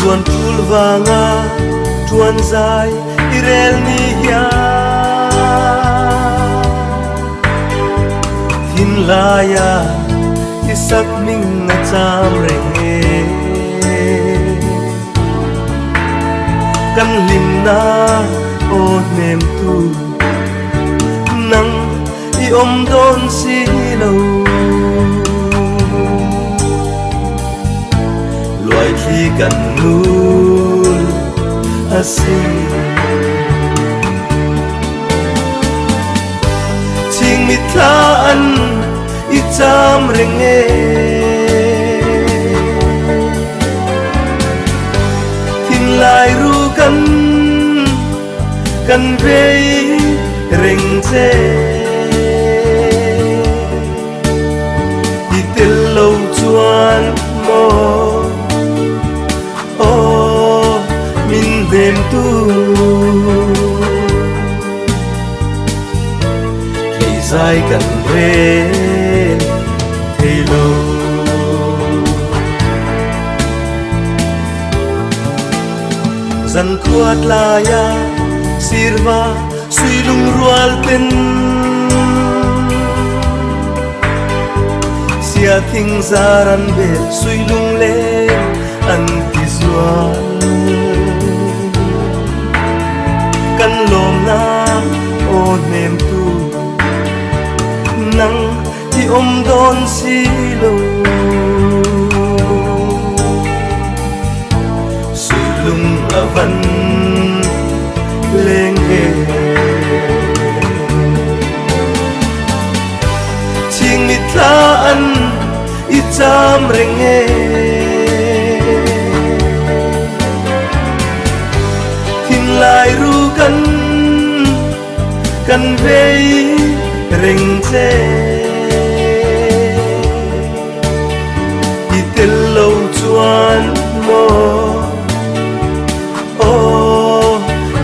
tuan tul vanga tuan zai irel ni ya tin laya isak ming na cham reng e kan lim na o nem tu nang i om don si lo loài khi cần nul asi ching mi tha an i cham reng e tin lai ru kan ve reng che đi tel lâu chuan mo min dem tu khi dài cần về thì lâu dần quát la ya sirva suy lung rual pen sia thing zaran be suy lung le an ti zual kan lom na o nem tu nang ti om don si lo suy lung avan leng he ching mi tha an i cham reng he tin lai ru kan ve reng che i tel lâu chuan mo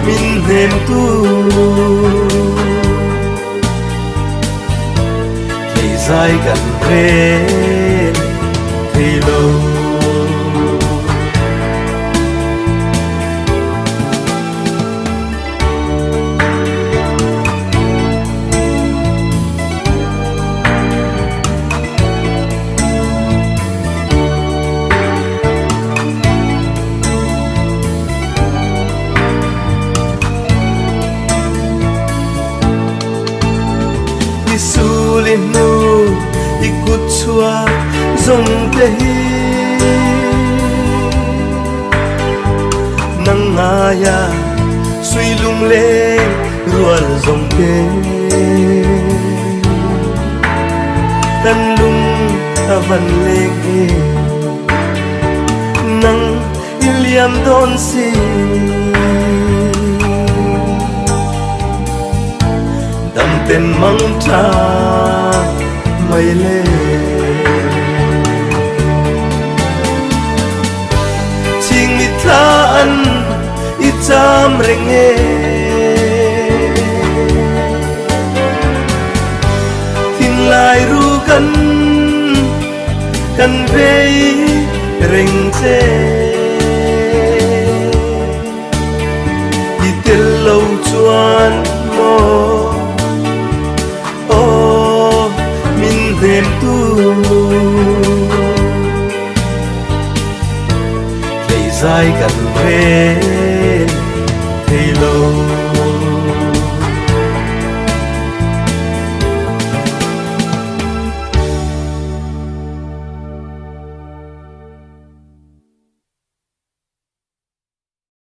min nem tu khi dài gần về thì lâu sulin nu ikut chua zong te hi nang ngaya suy lung le rual zong te kan lung avan le e nang iliam don si đam tên mong cha mây lê ching mi tha an i cham reng e tin lai ru kan ve reng che đi tel lâu chuan mo dem tu khi dài gần về thì lâu